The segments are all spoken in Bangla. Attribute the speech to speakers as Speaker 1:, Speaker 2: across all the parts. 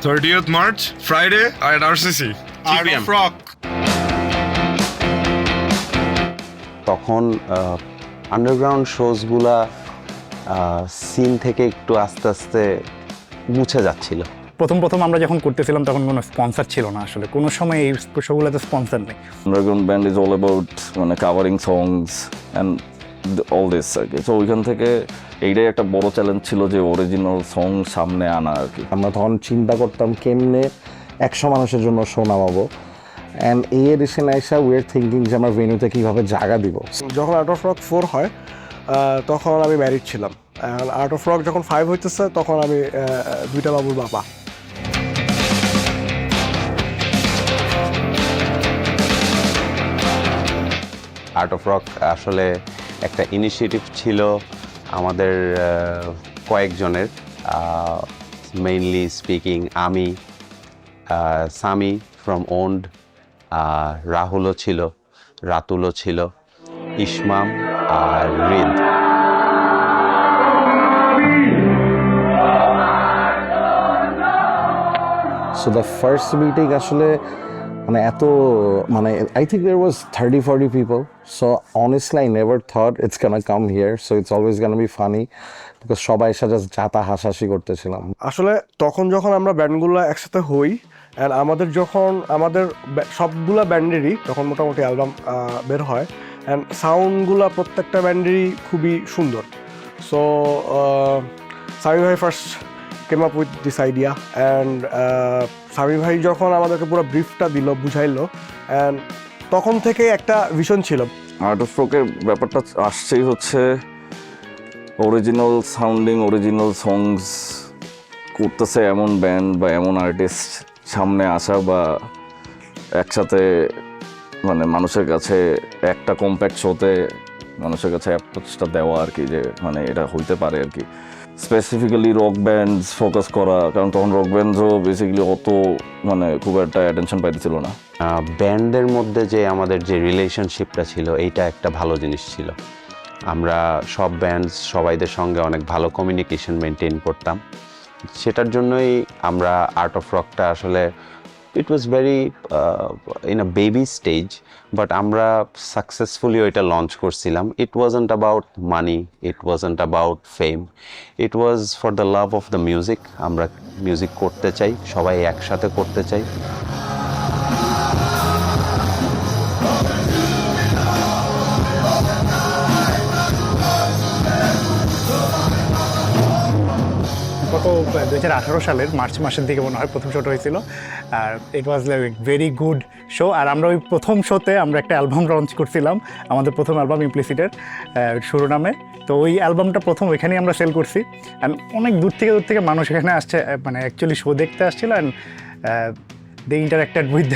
Speaker 1: 30th March, Friday at RCC. Art of Rock.
Speaker 2: তখন আন্ডারগ্রাউন্ড শোজগুলা সিন থেকে একটু আস্তে আস্তে মুছে যাচ্ছিল।
Speaker 3: প্রথম আমরা যখন করতেছিলাম তখন কোনো স্পন্সর ছিল না, আসলে কোনো সময় এই শোগুলোতে স্পন্সর নেই।
Speaker 4: Underground band is all about মানে covering songs and all this আর কি। সো ওইখান থেকে এইটাই একটা বড় চ্যালেঞ্জ ছিল যে অরিজিনাল সং সামনে আনা আর কি।
Speaker 5: আমরা তখন চিন্তা করতাম কেমনে 100 মানুষের জন্য শো নামাবো, অ্যান্ড এই এডিশন আইসা উইয়ার থিঙ্কিং যে আমরা ভেন্যুতে কীভাবে জায়গা দিব।
Speaker 6: যখন আর্ট অফ রক 4 হয় তখন আমি ম্যারিড ছিলাম, আর্ট অফ রক যখন 5 হইতেছে তখন আমি 2টা বাবুর বাবা।
Speaker 2: আর্ট অফ রক আসলে একটা ইনিশিয়েটিভ ছিল আমাদের কয়েকজনের, মেইনলি স্পিকিং আমি, সামি ফ্রম ওন্ড, রাহুলও ছিল, রাতুলও ছিল, ইসমাম আর Rid.
Speaker 5: So the first meeting আসলে মানে এত মানে I think there was 30-40 people. So honestly I never thought it's gonna come here, so it's always gonna be funny because সবাই এসে জাস্ট যাতা হাসাহাসি করতেছিলাম।
Speaker 6: আসলে তখন যখন আমরা ব্যান্ডগুলো একসাথে হই অ্যান্ড আমাদের যখন আমাদের সবগুলা ব্যান্ডেরই যখন মোটামুটি অ্যালবাম বের হয় অ্যান্ড সাউন্ডগুলো প্রত্যেকটা ব্যান্ডেরই খুবই সুন্দর। সো সামি ভাই first came up with this idea and Sami ভাই যখন আমাদেরকে পুরো ব্রিফটা দিল, বুঝাইলো, অ্যান্ড তখন থেকে একটা ভিশন ছিল।
Speaker 4: আর্ট অফ রকের ব্যাপারটা আসছেই হচ্ছে অরিজিনাল সাউন্ডিং, অরিজিনাল সংস করতেছে এমন ব্যান্ড বা এমন আর্টিস্ট সামনে আসা বা একসাথে মানে মানুষের কাছে একটা কম্প্যাক্ট শোতে মানুষের কাছে অ্যাপ্রোচটা দেওয়া আর কি, যে মানে এটা হইতে পারে আর কি। স্পেসিফিক্যালি রক ব্যান্ডস ফোকাস করা, কারণ তখন রক ব্যান্ডসও বেসিক্যালি অত মানে খুব একটা অ্যাটেনশন পাইতেছিল না।
Speaker 2: ব্যান্ডের মধ্যে যে আমাদের যে রিলেশনশিপটা ছিল এইটা একটা ভালো জিনিস ছিল। আমরা সব ব্যান্ডস সবাইদের সঙ্গে অনেক ভালো কমিউনিকেশন মেনটেন করতাম, সেটার জন্যই আমরা আর্ট অফ রকটা আসলে it was very in a baby stage, but আমরা সাকসেসফুলি ওইটা লঞ্চ করছিলাম। It wasn't about money, it wasn't about fame, it was for the love of the music. আমরা মিউজিক করতে চাই, সবাই একসাথে করতে চাই।
Speaker 3: গত 2018 সালের মার্চ মাসের দিকে মনে হয় প্রথম শোটা হয়েছিল, আর it was like very good show. আর আমরা ওই প্রথম শোতে আমরা একটা অ্যালবাম লঞ্চ করছিলাম, আমাদের প্রথম অ্যালবাম ইমপ্লিসিটের শুরু নামে। তো ওই অ্যালবামটা প্রথম ওইখানেই আমরা সেল করছি, অ্যান্ড অনেক দূর থেকে মানুষ এখানে আসছে, মানে অ্যাকচুয়ালি শো দেখতে আসছিল, and they interacted with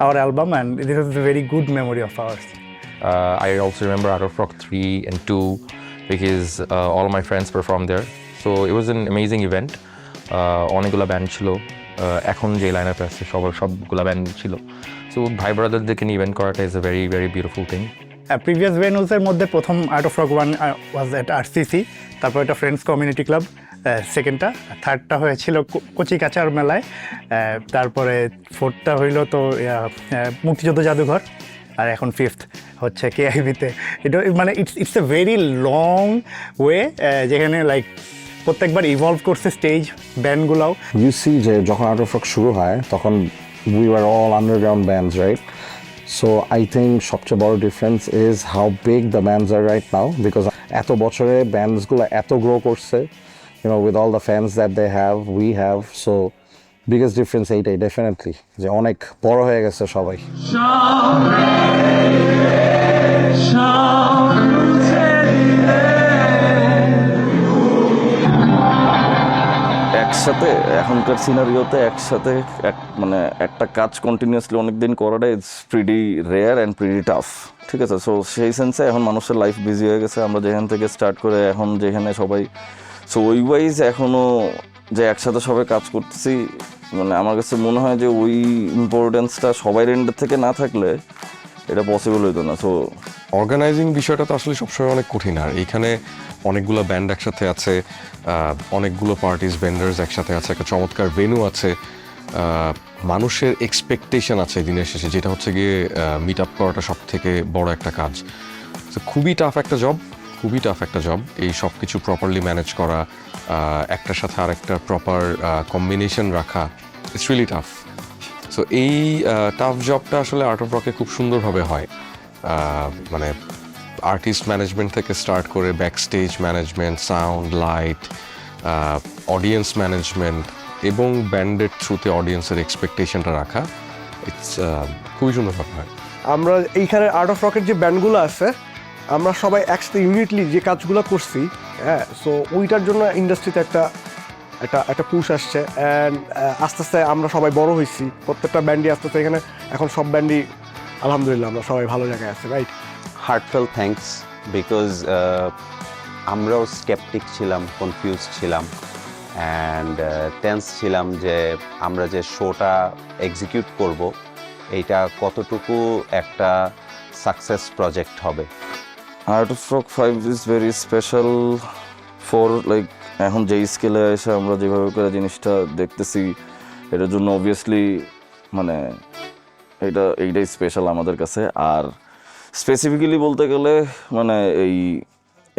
Speaker 3: our album, and this is a very good memory of ours.
Speaker 7: I also remember Art of Rock 3 and 2 because all my friends performed there. So it was an amazing event. অনেকগুলো ব্যান্ড ছিল, এখন যে লাইন আপে আছে সবগুলো ব্যান্ড ছিল। সো ভাই ব্রাদারদেরকে নিয়ে ইভেন্ট করাটা is a very very beautiful thing.
Speaker 3: Previous ভেন্যুজের মধ্যে প্রথম art of rock 1 was at RCC, তারপর এটা ফ্রেন্ডস কমিউনিটি ক্লাব, সেকেন্ডটা, থার্ডটা হয়েছিল কচিকাচার মেলায়, তারপরে ফোর্থটা হইল তো মুক্তিযুদ্ধ জাদুঘর, আর এখন ফিফথ হচ্ছে কেআইবিতে। এটা মানে it's a very long way, যেখানে লাইক প্রত্যেকবার ইভলভ করছে স্টেজ ব্যান্ডগুলাও।
Speaker 5: ইউ সি যে যখন আর্ট অফ রক শুরু হয় তখন we were all underground bands, right? So I think সবচেয়ে বড় difference is how big the bands are right now, because এত বছরে ব্যান্ডসগুলো এত গ্রো করছে, you know, with all the fans that they have, we have. So biggest difference এইটাই ডেফিনেটলি, যে অনেক বড় হয়ে গেছে সবাই।
Speaker 4: একসাথে এখনকার সিনারিওতে একসাথে মানে একটা কাজ কন্টিনিউয়াসলি অনেকদিন করাটা it's pretty rare and pretty tough, ঠিক আছে? সো সেই সেন্সে এখন মানুষের লাইফ বিজি হয়ে গেছে, আমরা যেখান থেকে স্টার্ট করে এখন যেখানে সবাই, সো ওই ওয়াইজ এখনও যে একসাথে সবাই কাজ করতেছি, মানে আমার কাছে মনে হয় যে ওই ইম্পর্টেন্সটা সবাই এন্ডের থেকে না থাকলে এটা পসিবল হইতো না। সো
Speaker 8: অর্গানাইজিং বিষয়টা তো আসলে সবসময় অনেক কঠিন, আর এইখানে অনেকগুলো ব্যান্ড একসাথে আছে, অনেকগুলো পার্টিস ভেন্ডার্স একসাথে আছে, একটা চমৎকার ভেন্যু আছে, মানুষের এক্সপেকটেশন আছে দিনের শেষে, যেটা হচ্ছে গিয়ে মিট আপ করাটা সব থেকে বড় একটা কাজ। তো খুবই টাফ একটা জব, খুবই টাফ একটা জব। এই সব কিছু প্রপারলি ম্যানেজ করা, একটার সাথে আরেকটা প্রপার কম্বিনেশন রাখা, ইটস রিয়েলি টাফ। সো এই টাফ জবটা আসলে আর্ট অফ রকে খুব সুন্দরভাবে হয়। মানে আর্টিস্ট ম্যানেজমেন্ট থেকে স্টার্ট করে back stage management, sound, light, audience management এবং ব্যান্ডের থ্রুতে অডিয়েন্সের এক্সপেকটেশনটা রাখা, ইটস খুবই সুন্দরভাবে হয়।
Speaker 6: আমরা এইখানে আর্ট অফ রকের যে ব্যান্ডগুলো আছে, আমরা সবাই একসাথে ইউনিটলি যে কাজগুলো করছি, হ্যাঁ, সো ওইটার জন্য ইন্ডাস্ট্রিতে একটা পুশ আসছে। অ্যান্ড আস্তে আস্তে আমরা সবাই বড় হয়েছি, প্রত্যেকটা ব্যান্ডই আস্তে আস্তে এখানে এখন সব ব্যান্ডই আলহামদুলিল্লাহ আমরা সবাই ভালো জায়গায় আছি, রাইট?
Speaker 2: হার্টফেল থ্যাঙ্কস, বিকজ আমরাও স্কেপটিক ছিলাম, কনফিউজ ছিলাম অ্যান্ড টেন্স ছিলাম যে আমরা যে শোটা এক্সিকিউট করব এইটা কতটুকু একটা সাকসেস প্রজেক্ট হবে।
Speaker 4: Art of rock 5 is very special for like এখন যেই স্কেলে এসে আমরা যেভাবে করে জিনিসটা দেখতেছি, এটার জন্য অবভিয়াসলি মানে এইটাই স্পেশাল আমাদের কাছে। আর স্পেসিফিক্যালি বলতে গেলে মানে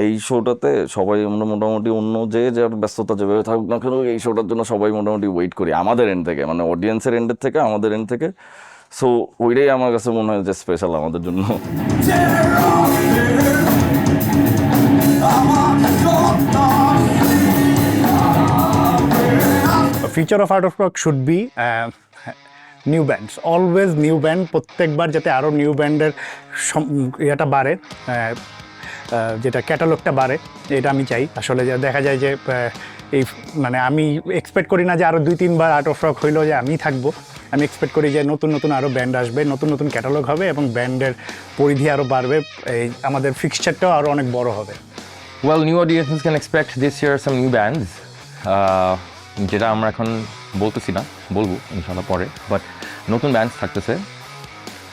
Speaker 4: এই শোটাতে সবাই আমরা মোটামুটি অন্য যে যার ব্যস্ততা যেভাবে থাকুক না কেন, এই শোটার জন্য সবাই মোটামুটি ওয়েট করি আমাদের এন্ড থেকে, মানে অডিয়েন্সের এন্ডের থেকে, আমাদের এন্ড থেকে। সো ওইটাই আমার কাছে মনে হয় যে স্পেশাল আমাদের জন্য।
Speaker 3: Feature of art of rock should be new bands, always new band, প্রত্যেকবার যাতে আরও নিউ ব্যান্ডের ইয়েটা বাড়ে, যেটা ক্যাটালগটা বাড়ে, এটা আমি চাই। আসলে যে দেখা যায় যে এই মানে আমি এক্সপেক্ট করি না যে আরও 2-3 বার আর্ট অফ রক হইলেও যে আমি থাকবো। আমি এক্সপেক্ট করি যে নতুন নতুন আরও ব্যান্ড আসবে, নতুন নতুন ক্যাটালগ হবে এবং ব্যান্ডের পরিধি আরও বাড়বে, এই আমাদের ফিক্সচারটাও আরও অনেক বড় হবে।
Speaker 7: Well, new audiences can expect this year some new bands. যেটা আমরা এখন বলতেছি না, বলবো ইনশাল্লাহ পরে, বাট নতুন ব্যান্ডস থাকতেছে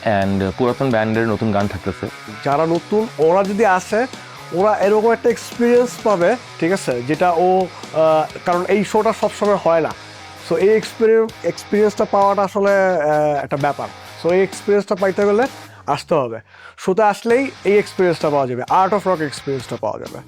Speaker 7: অ্যান্ড পুরাতন ব্যান্ডের নতুন গান থাকতেছে।
Speaker 6: যারা নতুন ওরা যদি আসে, ওরা এরকম একটা এক্সপিরিয়েন্স পাবে, ঠিক আছে, যেটা কারণ এই শোটা সবসময় হয় না। সো এই এক্সপিরিয়েন্সটা পাওয়াটা আসলে একটা ব্যাপার। সো এই এক্সপিরিয়েন্সটা পাইতে গেলে আসতে হবে, শোতে আসলেই এই এক্সপিরিয়েন্সটা পাওয়া যাবে, আর্ট অফ রক এক্সপিরিয়েন্সটা পাওয়া যাবে।